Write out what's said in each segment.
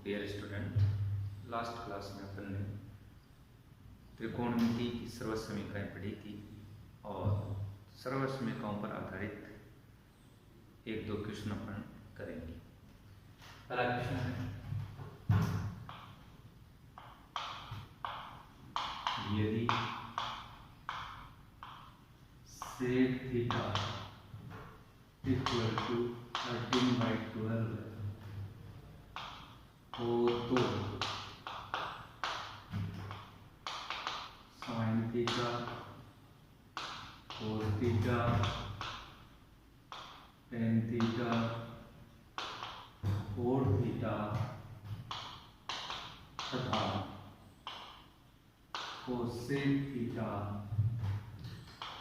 Dear student, last class में अपन ने त्रिकोणमिति की सर्व समीकरण पढ़ी थी और सर्व समीकरणों पर आधारित एक दो क्वेश्चन अपन करेंगे। पहला क्वेश्चन है, यदि sec थीटा इक्वल टू 13/12 हो तो sin theta cos theta tan theta cot theta तथा cosec थीटा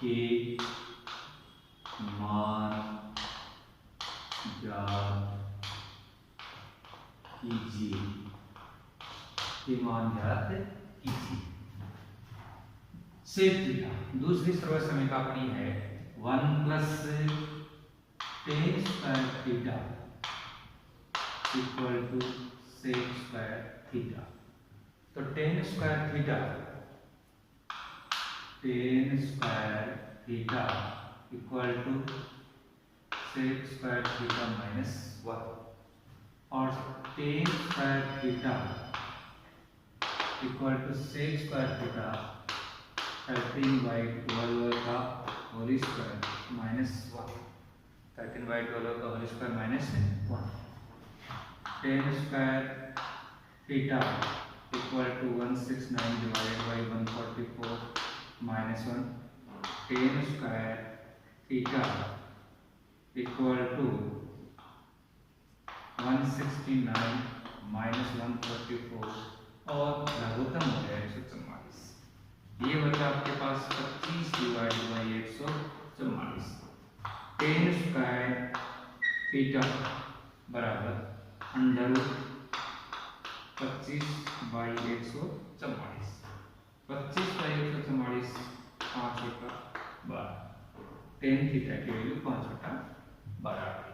के मान ज्ञात कीजिए। सेक थीटा दूसरी सर्व समीकरण अपनी है 1 plus tan square theta equal to sec square theta. तो tan square theta equal to sec square theta minus 1 और tan square theta equal to sec square theta 13/12 का होल स्क्वायर माइनस 1, 13/12 का whole square minus 1। tan square theta equal to 169 divided by 144 minus 1। tan square theta equal to 169 minus 144 और लघुत्तम हो गया 144। ये बचा आपके पास 25 divided by 144। tan square theta बराबर अंडर 25 बाई 144। 25 बाई 144 5 बटा 12। tan थीटा की वैल्यू 5 बटा 12 आ गई।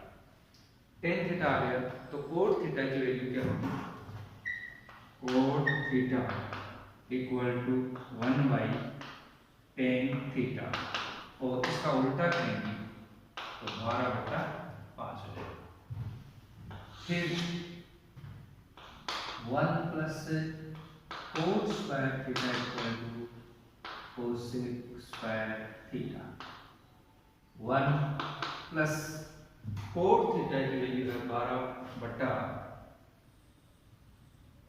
tan थीटा आ गया तो कोट थीटा की वैल्यू क्या होगी? Cot theta equal to 1 by tan theta और इसका उल्टा करेंगे तो 12 बटा 5 हो जाएगा। फिर 1 plus cot square theta equal to cosec square theta. 1 plus cot theta की वैल्यू है 12 बटा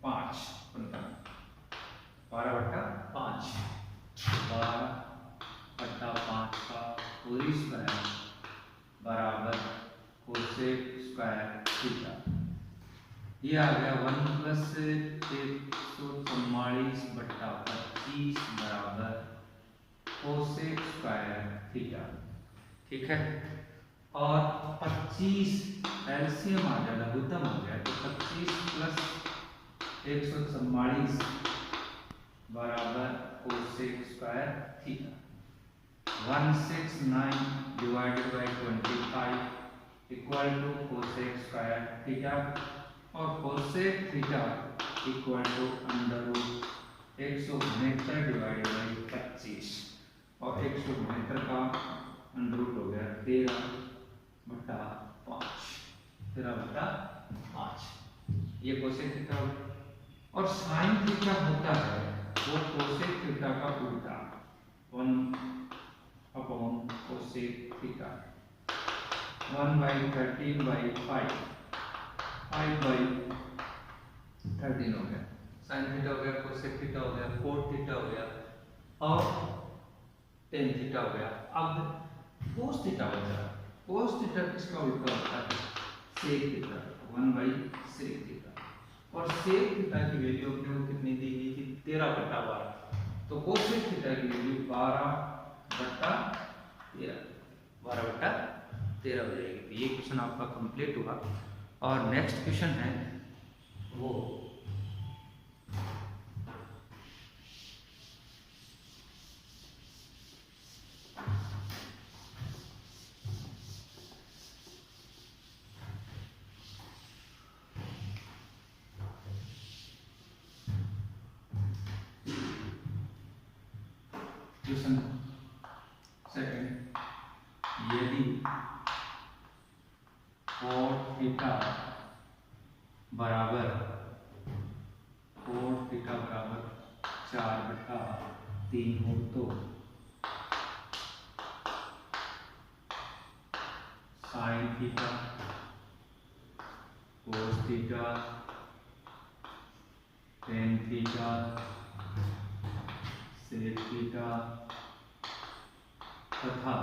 5 12 बटा 5 12 बटा 5 का होल स्क्वायर बराबर कोसेक स्क्वायर थीटा। ये आ गया 1 प्लस 144 बटा 25 बराबर कोसेक स्क्वायर थीटा। ठीक है, और 25 एलसीएम आ गया, लघुत्तम हो गया तो 25 प्लस 144 बराबर cosec square theta. 169 divided by 25 equal to cosec square theta और cosec theta equal to under root 169 divided by 25 और 169 का अंडर रूट हो गया 13 बटा 5 13 बटा 5। ये कोसेक थीटा हो गया। और साइन थीटा होता है वो कोसेक थीटा का उल्टा 1 upon cosec theta. 1 by 13/5 5 by 13 हो गया। साइन थीटा हो गया, कोसेक थीटा हो गया, कोट थीटा हो गया और tan थीटा हो गया। अब कोस थीटा हो गया। कोस थीटा किसका उल्टा होता है? Sec theta 1 by sec theta. और सेक थीटा की वैल्यू अपने को कितनी दी गई थी? 13 बटा 12। तो कोसेक थीटा की वैल्यू 12 बटा 13 हो जाएगी। तो ये क्वेश्चन आपका कंप्लीट हुआ। और नेक्स्ट क्वेश्चन है वो क्वेश्चन सेकंड, यदि cot थीटा बराबर 4/3 हो तो sin theta, cos theta, tan theta, sec theta तथा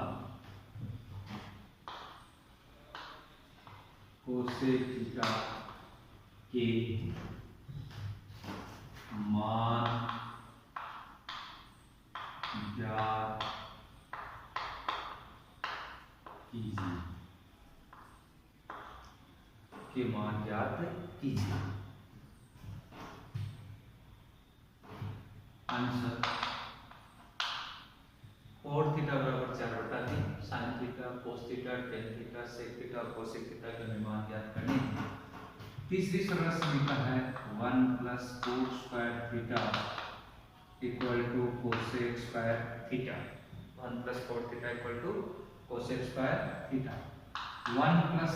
cosec थीटा के मान ज्ञात कीजिए, आंसर cot थीटा बराबर 4/3, sin theta, cos theta, tan theta, sec theta, cosec theta के मान ज्ञात करने। तीसरी सरल समीकरण है 1 + cot square theta equal to cosec square theta. 1 + cot theta equal to cosec square theta. 1 +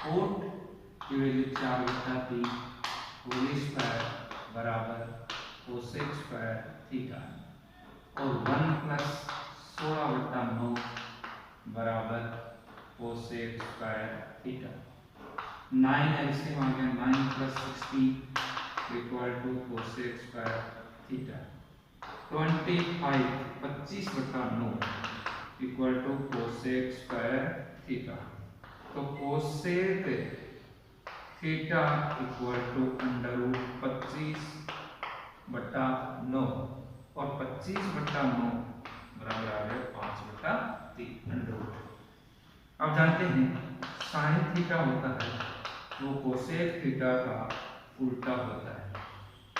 cot की वैल्यू 4/3 होल स्क्वायर बराबर cosec स्क्वायर थीटा और 1 + 16/9 बराबर cosec स्क्वायर थीटा। 9 एलसीएम आ गया, 9 + 16 equal to cosec square theta. 25/9 equal to cosec square theta. तो cosec theta equal to √25/9 और 25/9 बराबर आ गया 5/3 √ अब जानते हैं sin थीटा होता है वो cosec थीटा का उल्टा होता है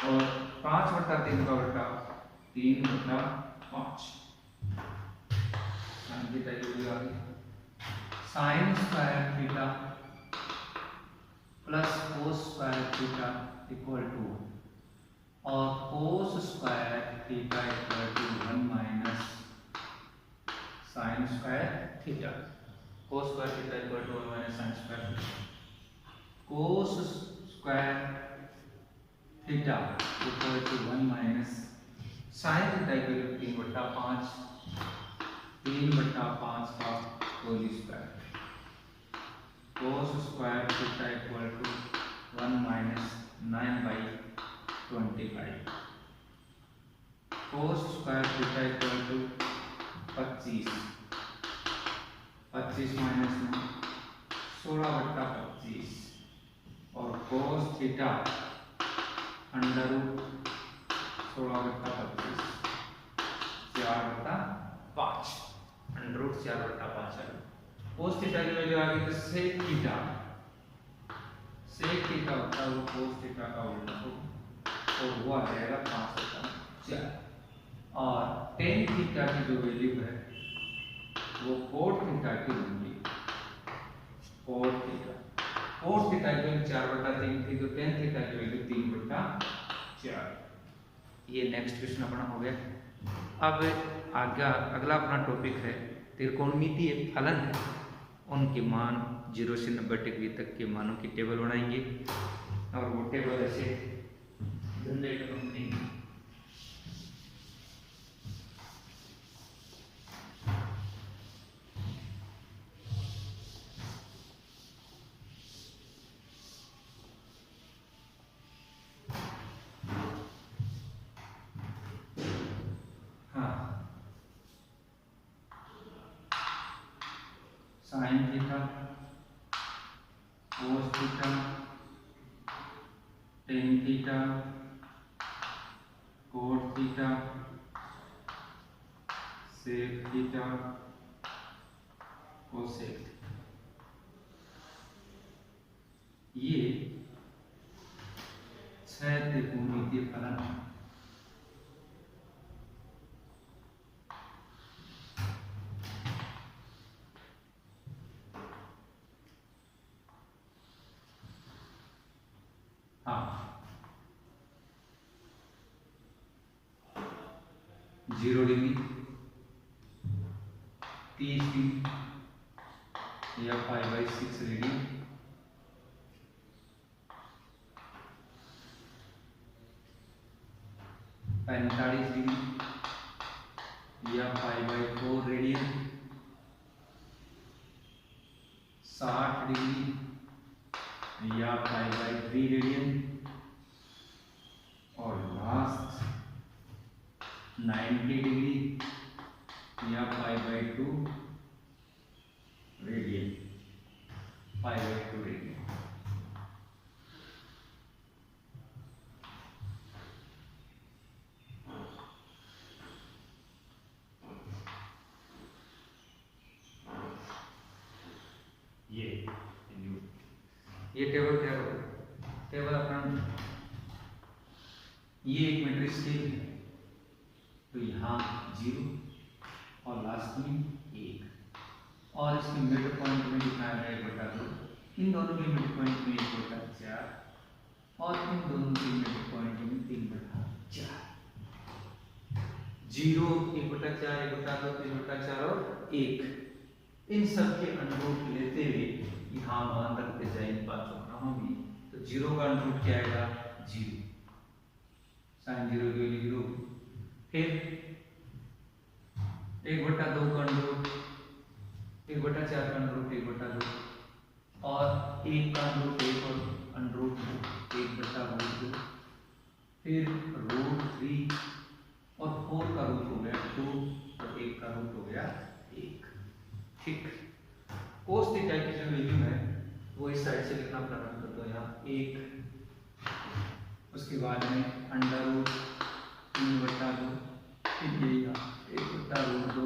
और 5/3 का उल्टा 3/5। sin थीटा की वैल्यू आ गई sin square theta plus cos square theta equal to और cos square theta equal to 1 minus sin square theta. cos square theta equal to 1 minus sin square theta. cos square theta equal to 1 minus sin theta equal to 3/5 का whole square. cos square theta equal to 1 minus 9/25। cos square theta equal to 25 minus 16/25 और cos theta √16/25 4/5 √4/5 है। cos theta की value आ गई तो sec theta होता है वो cos थीटा का उल्टा हो और वो आ जाएगा 5/4 और tan थीटा की जो वैल्यू है वो cot थीटा की होगी। cot थीटा की वैल्यू 4/3 थी तो tan थीटा की वैल्यू 3/4। ये नेक्स्ट क्वेश्चन अपना हो गया। अब अगला अपना टॉपिक है त्रिकोणमितीय फलन है, उनके मान 0 से 90 डिग्री तक के मानों की टेबल बनाएंगे और वो टेबल ऐसे जनरेट करेंगे। sin theta, cos theta, tan theta, cot theta, sec theta, cosec। ये 6 त्रिकोणमितीय फलन है। हाँ 0 डिग्री 30 डिग्री या पाई बाई 6 रेडियन, 45 डिग्री या पाई बाई 4 रेडियन, 60 डिग्री या पाई बाई 3 रेडियन, और लास्ट 90 डिग्री या pi by 2 radian, pi by 2 radian. ये टेबल क्या होगा? टेबल अपन ये एक मीट्रिक स्केल है, तो यहाँ 0 और लास्ट में 1, और इसके मिड पॉइंट में दिखाया गया 1/2, इन दोनों के मिड पॉइंट में 1/4 और इन दोनों के मिड पॉइंट में 3/4। 0, 1/4, 1/2, 3/4 और 1, इन सब के अंडरूट लेते हुए यहाँ मान रखते जाए इन बातों का हम भी। तो 0 का अंडरूट क्या आएगा? 0, साइन 0 की वैल्यू 0। फिर 1/2 का अंडरूट, 1/4 का अंडरूट 1/2, और 1 का अंडरूट 1 और अंडरूट 1/2, फिर √3 और 4 का रूट हो गया 2 और 1 का रूट हो गया 1। ठीक, कोस थीटा की जो वैल्यू है वो इस साइड से लिखना प्रारंभ कर दो, यहाँ 1, उसके बाद में √3/2, फिर ये यहाँ 1/√2,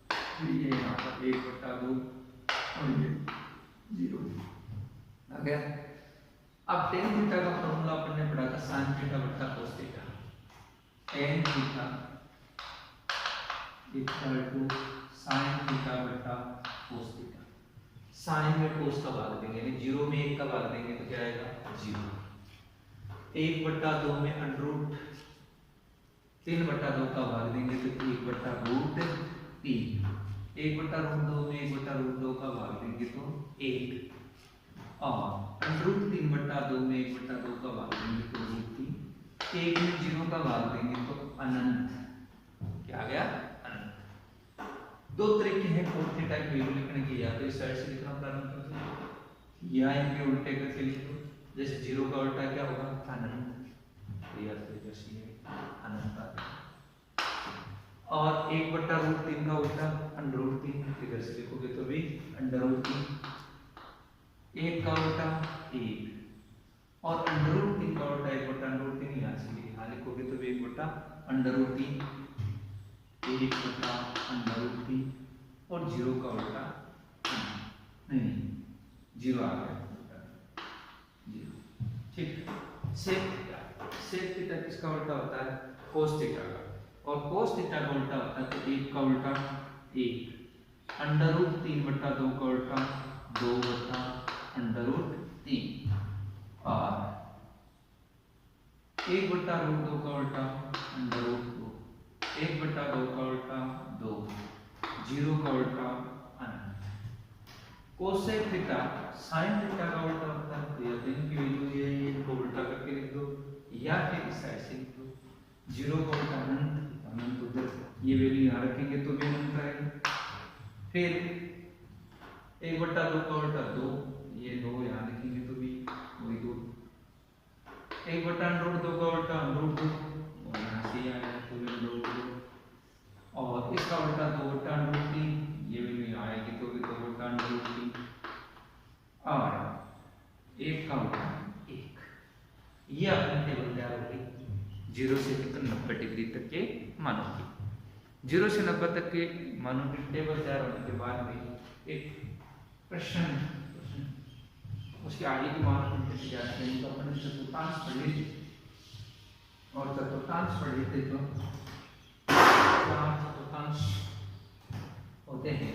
फिर ये यहाँ पर 1/2 और ये 0 आ गया। अब tan थीटा का फॉर्मूला अपन ने पढ़ा था sin थीटा बटा cos theta. tan theta equal to sin theta बटा cos थीटा। साइन में cos का भाग देंगे, यानी 0 में 1 का भाग देंगे तो क्या आएगा? 0। 1/2 में अंडरूट 3/2 का भाग देंगे तो 1/√3। 1/√2 में 1/√2 का भाग देंगे तो 1, और √3/2 में 1/2 का भाग देंगे तो √3। 1 में 0 का भाग देंगे तो अनंत। क्या आ गया? अनंत। दो तरीके हैं cos थीटा की वैल्यू लिखने की, या तो इस साइड से लिखना प्रारंभ कर दो या इनके उल्टे करके लिख दो। जैसे 0 का उल्टा क्या होगा? अनंत, या फिर जैसे अनंत। और 1/√3 का उल्टा √3, इधर से लिखोगे तो भी √3। 1 का उल्टा 1, और √3 का उल्टा 1/√3, यहाँ से यहाँ लिखोगे तो भी 1/√3, 1/√3, और 0 का उल्टा नहीं, 0 आ गया 0। ठीक, सेक थीटा किसका उल्टा होता है? cos थीटा का, और cos थीटा का उल्टा होता है तो 1 का उल्टा 1, √3/2 का उल्टा 2/√3, और 1/√2 का उल्टा √2, 1/2 का उल्टा 2, 0 का उल्टा अनंत। कोसेक थीटा साइन थीटा का उल्टा होता है, तो यह इनकी वैल्यू ये इनको उल्टा करके लिख दो, या फिर इस साइड से लिख दो। 0 का उल्टा अनंत, अनंत उधर, ये वैल्यू यहाँ रखेंगे तो भी अनंत आएगा। फिर 1/2 का उल्टा 2, ये 2 यहाँ लिखेंगे तो भी वही 2। 1/√2 का उल्टा √2, और यहाँ से आएगा तो भी √2, और इसका उल्टा 2/√3, ये वैल्यू यहाँ आएगी तो भी 2/√3, और 1 का उल्टा 1। ये अपनी टेबल तैयार हो गई 0 से लेकर 90 डिग्री तक के मानों की। 0 से 90 तक के मानों की टेबल तैयार होने के बाद में एक प्रश्न, उसके आगे की मान तैयार करेंगे। तो अपन चतुर्थांश पढ़ लीजिए, और चतुर्थांश पढ़ लेते तो 4 चतुर्थांश होते हैं।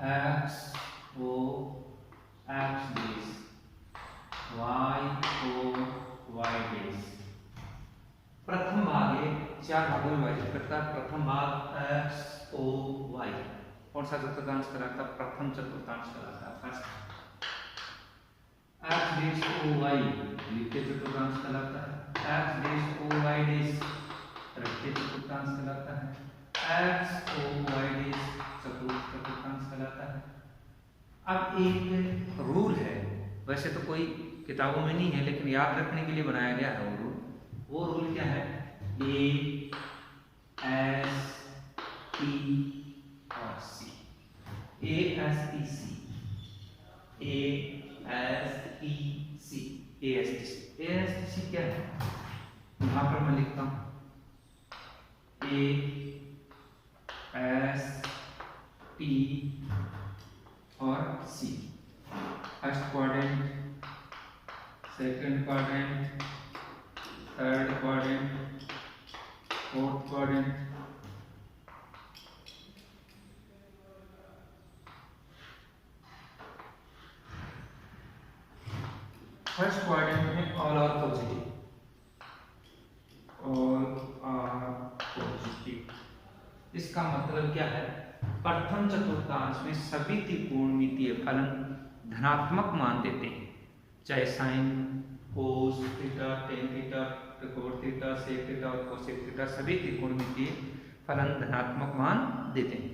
x को x बेस, y को चार भागों में विभाजित करता है। प्रथम भाग एक्स ओ वाई, कौन सा चतुर्थांश कहलाता है? प्रथम चतुर्थांश कहलाता है। First x dash O y द्वितीय चतुर्थांश कहलाता है। X dash O y dash तृतीय चतुर्थांश कहलाता है। एक्स ओ वाई डैश चतुर्थ चतुर्थांश कहलाता है। अब एक रूल है, वैसे तो कोई किताबों में नहीं है लेकिन याद रखने के लिए बनाया गया है वो रूल। वो रूल क्या है? ए एस टी और सी। A S T C, A S T C, A S T C. A S T C क्या है? यहां पर मैं लिखता हूं ए एस टी और C. First quadrant, second quadrant, third quadrant, fourth quadrant, first quadrant में all are positive, all are positive. इसका मतलब क्या है? प्रथम चतुर्थांश में सभी त्रिकोणमितीय फलन धनात्मक मान देते हैं, चाहे sine, cos theta, tan theta, cot theta, sec theta और कोसेक थीटा, सभी त्रिकोणमितीय फलन धनात्मक मान देते हैं,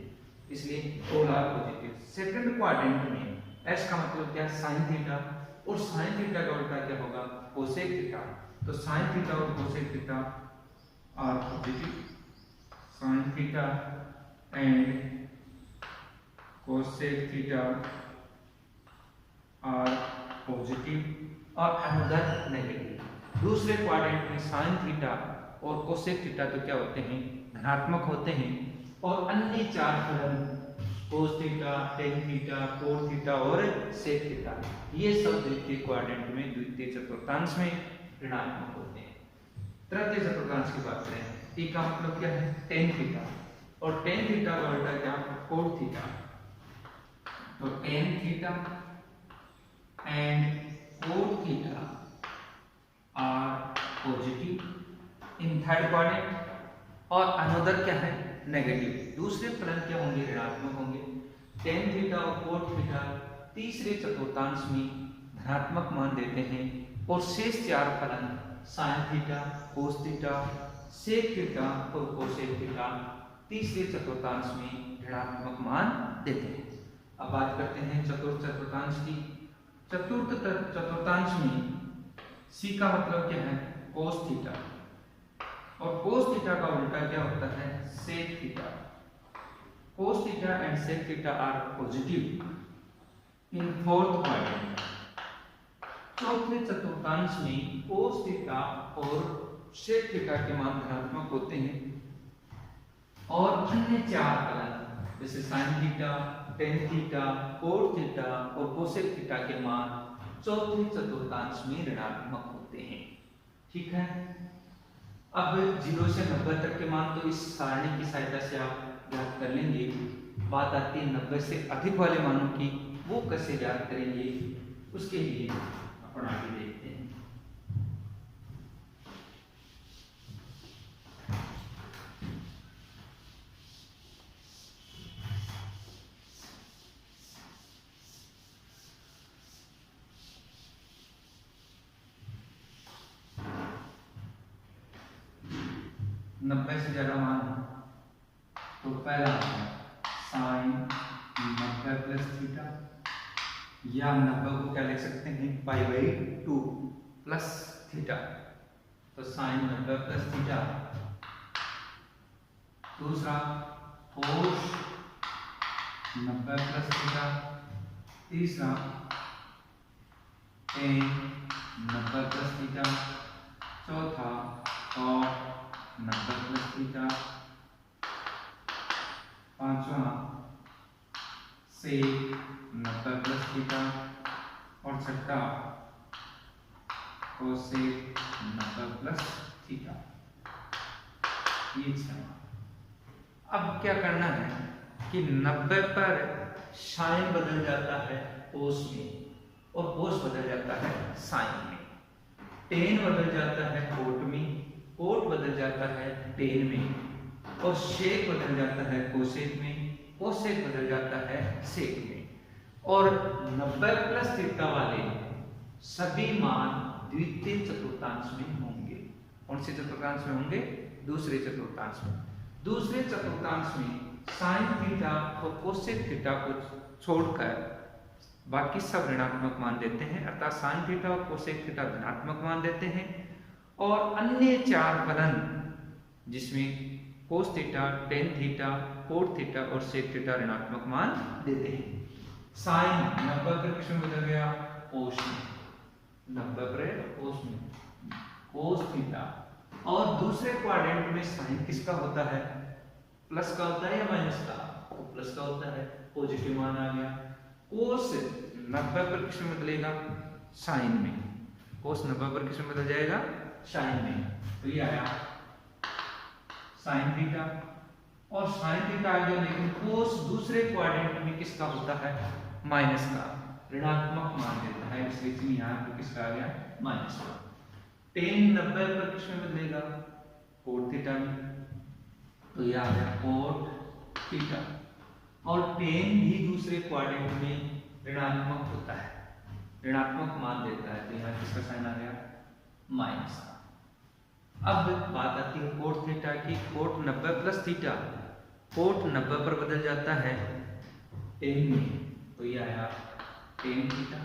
इसलिए all are positive. Second quadrant में एस का मतलब क्या है? साइन थीटा, और साइन थीटा का उल्टा क्या होगा? Cosec theta. तो साइन थीटा और cosec theta are positive, sine theta and cosec theta are positive और अनदर नेगेटिव। दूसरे क्वाड्रेंट में साइन थीटा और कोसेक थीटा तो क्या होते हैं? धनात्मक होते हैं, और अन्य चार फलन कोस theta, tan theta, cot theta और सेक थीटा, ये सब द्वितीय क्वाड्रेंट में द्वितीय चतुर्थांश में ऋणात्मक होते हैं। तृतीय चतुर्थांश की बात करें, टी का मतलब क्या है? टेन थीटा, और टेन थीटा का उल्टा क्या? Cot theta. तो tan theta and cot theta are positive in third quadrant, और अनदर क्या है? नेगेटिव। दूसरे फलन क्या होंगे? ऋणात्मक होंगे। टेन थीटा और कोट थीटा तीसरे चतुर्थांश में धनात्मक मान देते हैं, और शेष चार फलन sine theta, cos theta, sec theta और कोसेक थीटा तीसरे चतुर्थांश में ऋणात्मक मान देते हैं। अब बात करते हैं चतुर्थ चतुर्थांश की। चतुर्थ चतुर्थांश में सी का मतलब क्या है? कोस थीटा, और कोस थीटा का उल्टा क्या होता है? Sec theta. Cos theta and sec theta are positive in fourth quadrant. चौथे चतुर्थांश में कोस थीटा और सेक थीटा के मान धनात्मक होते हैं, और अन्य चार फलन जैसे sine theta, tan theta, cot theta और कोसेक थीटा के मान चौथे चतुर्थांश में ऋणात्मक होते हैं। ठीक है, अब 0 से 90 तक के मान तो इस सारणी की सहायता से आप ज्ञात कर लेंगे। बात आती है 90 से अधिक वाले मानों की, वो कैसे ज्ञात करेंगे, उसके लिए अपन आगे देखते हैं। नब्बे से ज्यादा मान तो पहला साइन 90 प्लस थीटा, या 90 को क्या लिख सकते हैं? Pi by 2 plus theta. तो साइन 90 प्लस थीटा। दूसरा कोस 90 प्लस थीटा। तीसरा टेन 90 प्लस थीटा। चौथा कॉट 90 प्लस थीटा। पांचवा सेक 90 प्लस थीटा, और छठा कोसेक 90 प्लस थीटा। ये छह। अब क्या करना है कि 90 पर साइन बदल जाता है कोस में, और कोस बदल जाता है साइन में। टेन बदल जाता है कोट में, कोट बदल जाता है टेन में, और शेक बदल जाता है कोसेक में, कोसेक बदल जाता है सेक में। और 90 प्लस थीटा वाले सभी मान द्वितीय चतुर्थांश में होंगे। कौन से चतुर्थांश में होंगे? दूसरे चतुर्थांश में। दूसरे चतुर्थांश में साइन थीटा और कोसेक थीटा को छोड़कर बाकी सब ऋणात्मक मान देते हैं, अर्थात साइन थीटा और कोसेक थीटा धनात्मक मान देते हैं, और अन्य चार फलन जिसमें कोस theta, tan theta, cot theta और सेक थीटा ऋणात्मक मान देते हैं। साइन 90 पर किस में बदल गया? कोस में। 90 पर कोस में, कोस थीटा। और दूसरे क्वाड्रेंट में साइन किसका होता है? प्लस का होता है या माइनस का? तो प्लस का होता है, पॉजिटिव मान आ गया। कोस 90 पर किस में बदलेगा? साइन में। कोस 90 पर किस में बदल जाएगा? साइन में। तो ये आया साइन थीटा, और साइन थीटा आ गया, लेकिन कोस दूसरे क्वाड्रेंट में किसका होता है? माइनस का, ऋणात्मक मान देता है, इसलिए यहाँ पर किसका आ गया? माइनस का। टेन 90 पर किस में बदलेगा? कोट थीटा में। तो ये आ गया कोट थीटा, और टेन भी दूसरे क्वाड्रेंट में ऋणात्मक होता है, ऋणात्मक मान देता है, तो यहाँ किसका साइन आ गया? माइनस का। अब बात आती है कोट थीटा की। कोट 90 प्लस थीटा, कोट 90 पर बदल जाता है टेन में, तो ये आया टेन थीटा।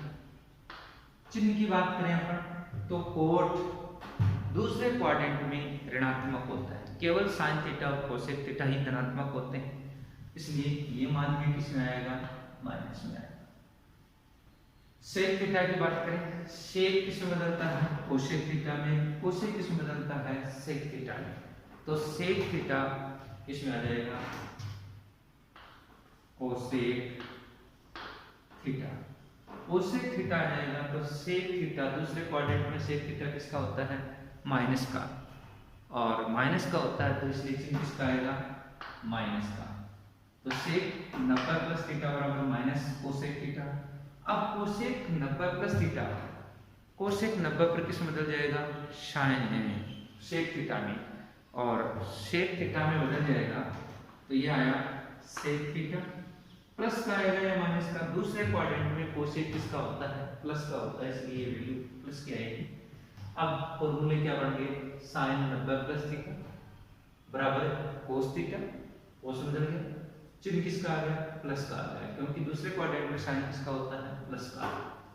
चिन्ह की बात करें अपन तो कोट दूसरे क्वाड्रेंट में ऋणात्मक होता है, केवल साइन थीटा और कोसेक थीटा ही धनात्मक होते हैं, इसलिए ये मान भी किस में आएगा? माइनस में आएगा। सेक थीटा की बात करें, सेक किस में बदलता है? कोसेक थीटा में। कोसेक किस में बदलता है? सेक थीटा में। तो सेक थीटा किस में आ जाएगा? Cosec theta. कोसेक थीटा आ जाएगा, तो सेक थीटा दूसरे क्वाड्रेंट में सेक थीटा किसका होता है? माइनस का, और माइनस का होता है, तो इसलिए चिन्ह किसका आएगा? माइनस का। तो सेक 90 प्लस थीटा बराबर माइनस कोसेक थीटा। अब कोसेक 90 प्लस थीटा, कोसेक 90 पर किस में बदल जाएगा? साइन सेक थीटा में, और सेक थीटा में बदल जाएगा, तो ये आया सेक थीटा। प्लस का आएगा या माइनस का? दूसरे क्वाड्रेंट में कोसेक किसका होता है? प्लस का होता है, इसलिए ये वैल्यू प्लस की आएगी। अब फॉर्मूले क्या बन गए? साइन 90 प्लस थीटा बराबर कोस थीटा, कोस बदल गया, चिन्ह किसका आ गया? प्लस का आ गया, क्योंकि दूसरे क्वाड्रेंट में साइन किसका होता है? प्लस का।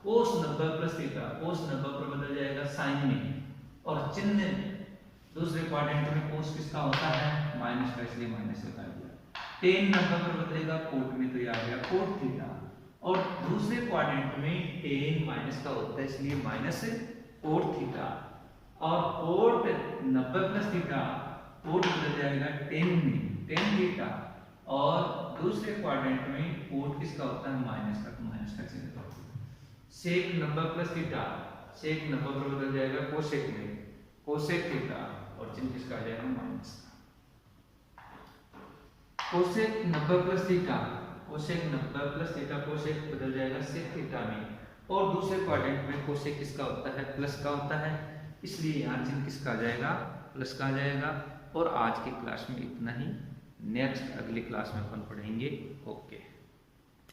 कोस 90 प्लस थीटा, कोस 90 पर बदल जाएगा साइन में, और चिन्ह दूसरे क्वाड्रेंट में कोस किसका होता है? माइनस का, इसलिए माइनस लगा दिया। टेन 90 पर बदलेगा कोट में, तो ये आ गया कोट थीटा, और दूसरे क्वाड्रेंट में टेन माइनस का होता है, इसलिए माइनस कोट थीटा। और कोट 90 प्लस थीटा, कोट बदल जाएगा टेन में, टेन थीटा, और दूसरे क्वाड्रेंट में कोट किसका होता है? माइनस का, तो माइनस का चिन्ह होता है। सेक 90 प्लस थीटा, सेक 90 पर बदल जाएगा कोसेक में, कोसेक थीटा, और चिन्ह किसका आ जाएगा? माइनस का। Cosec 90 plus theta, cosec 90 plus theta, cosec बदल जाएगा सेक थीटा में, और दूसरे क्वाड्रेंट में कोसेक किसका होता है? प्लस का होता है, इसलिए यहाँ चिन्ह किसका आ जाएगा? प्लस का आ जाएगा। और आज की क्लास में इतना ही, नेक्स्ट अगली क्लास में अपन पढ़ेंगे। ओके।